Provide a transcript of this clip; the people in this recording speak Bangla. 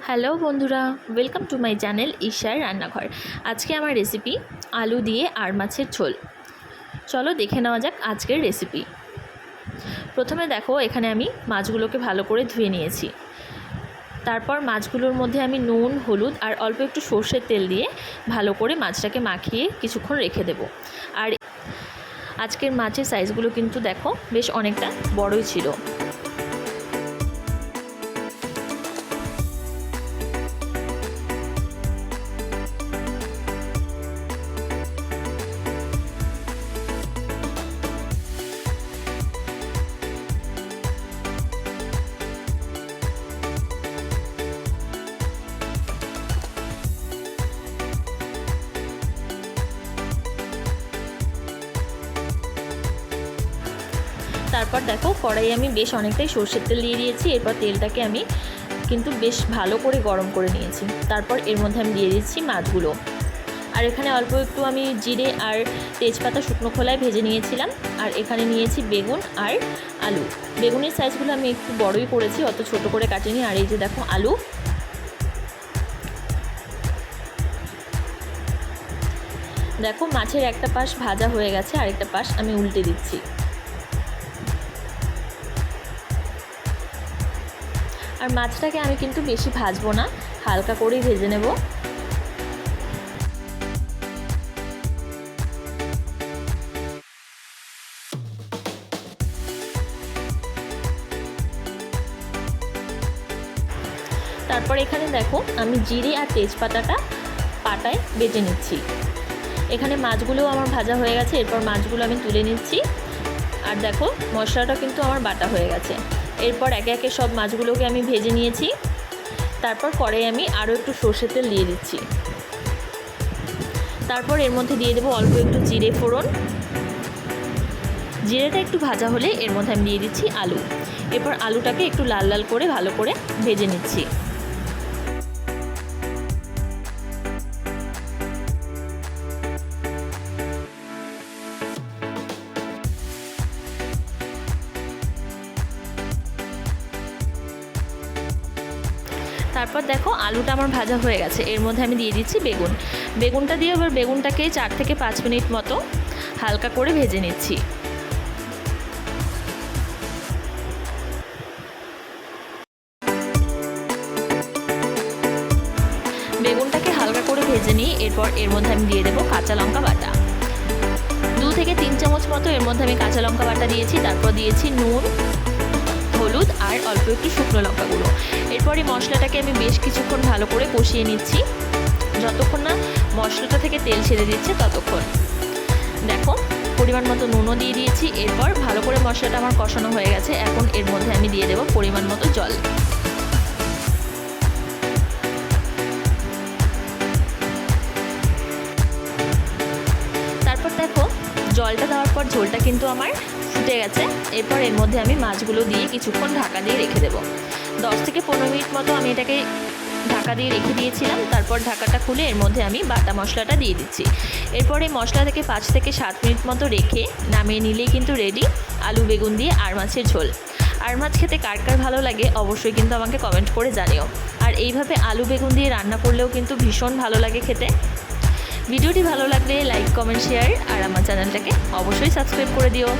হ্যালো বন্ধুরা, ওয়েলকাম টু মাই চ্যানেল ঈশার রান্নাঘর। আজকে আমার রেসিপি আলু দিয়ে আর মাছের ঝোল। চলো দেখে নেওয়া যাক আজকের রেসিপি। প্রথমে দেখো, এখানে আমি মাছগুলোকে ভালো করে ধুয়ে নিয়েছি। তারপর মাছগুলোর মধ্যে আমি নুন, হলুদ আর অল্প একটু সর্ষের তেল দিয়ে ভালো করে মাছটাকে মাখিয়ে কিছুক্ষণ রেখে দেব। আর আজকের মাছের সাইজগুলো কিন্তু দেখো বেশ অনেকটা বড়ই ছিল। তারপর দেখো, কড়াই আমি বেশ অনেকটাই সর্ষের তেল দিয়ে দিয়েছি। এরপর তেলটাকে আমি কিন্তু বেশ ভালো করে গরম করে নিয়েছি। তারপর এর মধ্যে আমি দিয়ে দিচ্ছি মাছগুলো। আর এখানে অল্প একটু আমি জিরে আর তেজপাতা শুকনো খোলায় ভেজে নিয়েছিলাম। আর এখানে নিয়েছি বেগুন আর আলু। বেগুনের সাইজগুলো আমি একটু বড়ই করেছি, অত ছোট করে কাটিনি। আর এই যে দেখো আলু। দেখো মাছের একটা পাশ ভাজা হয়ে গেছে, আরেকটা পাশ আমি উল্টে দিচ্ছি। আর মাছটাকে আমি কিন্তু বেশি ভাজবো না, হালকা করেই ভেজে নেব। তারপর এখানে দেখো আমি জিরে আর তেজপাতাটা পাটায় বেটে নিচ্ছি। এখানে মাছগুলোও আমার ভাজা হয়ে গেছে। এরপর মাছগুলো আমি তুলে নিচ্ছি। আর দেখো মশলাটা কিন্তু আমার বাটা হয়ে গেছে। এরপর একে একে সব মাছগুলোকে আমি ভেজে নিয়েছি। তারপর কড়াই আমি আরও একটু সর্ষের তেল দিয়ে দিচ্ছি। তারপর এর মধ্যে দিয়ে দেবো অল্প একটু জিরে ফোড়ন। জিরেটা একটু ভাজা হলে এর মধ্যে আমি দিয়ে দিচ্ছি আলু। এরপর আলুটাকে একটু লাল লাল করে ভালো করে ভেজে নিচ্ছি। তারপর দেখো আলুটা আমার ভাজা হয়ে গেছে। এর মধ্যে আমি দিয়ে দিচ্ছি বেগুন। বেগুনটা দিয়ে এবার বেগুনটাকে 4 থেকে 5 মিনিট মতো হালকা করে ভেজে নিচ্ছি। বেগুনটাকে হালকা করে ভেজে নিই। এরপর এর মধ্যে আমি দিয়ে দেবো কাঁচা লঙ্কা বাটা। 2 থেকে 3 চামচ মতো এর মধ্যে আমি কাঁচা লঙ্কা বাটা দিয়েছি। তারপর দিয়েছি নুন, হলুদ আর অল্প একটু শুকনো লঙ্কা গুঁড়ো। এরপর এই মশলাটাকে আমি বেশ কিছুক্ষণ ভালো করে কষিয়ে নিচ্ছি, যতক্ষণ না মশলাটা থেকে তেল ছেড়ে দিচ্ছে ততক্ষণ। দেখো পরিমাণ মতো নুনও দিয়ে দিয়েছি। এরপর ভালো করে মশলাটা আমার কষানো হয়ে গেছে। এখন এর মধ্যে আমি দিয়ে দেবো পরিমাণ মতো জল। তারপর দেখো জলটা দেওয়ার পর ঝোলটা কিন্তু আমার ফুটে গেছে। এরপর এর মধ্যে আমি মাছগুলো দিয়ে কিছুক্ষণ ঢাকা দিয়ে রেখে দেবো। 10 থেকে 15 মিনিট মতো আমি এটাকে ঢাকা দিয়ে রেখে দিয়েছিলাম। তারপর ঢাকাটা খুলে এর মধ্যে আমি বাটা মশলাটা দিয়ে দিচ্ছি। এরপর এই মশলা থেকে 5 থেকে 7 মিনিট মতো রেখে নামিয়ে নিলেই কিন্তু রেডি আলু বেগুন দিয়ে আর মাছের ঝোল। আর মাছ খেতে কার কার ভালো লাগে অবশ্যই কিন্তু আমাকে কমেন্ট করে জানিও। আর এইভাবে আলু বেগুন দিয়ে রান্না করলেও কিন্তু ভীষণ ভালো লাগে খেতে। ভিডিওটি ভালো লাগলে লাইক, কমেন্ট, শেয়ার আর আমার চ্যানেলটাকে অবশ্যই সাবস্ক্রাইব করে দিও।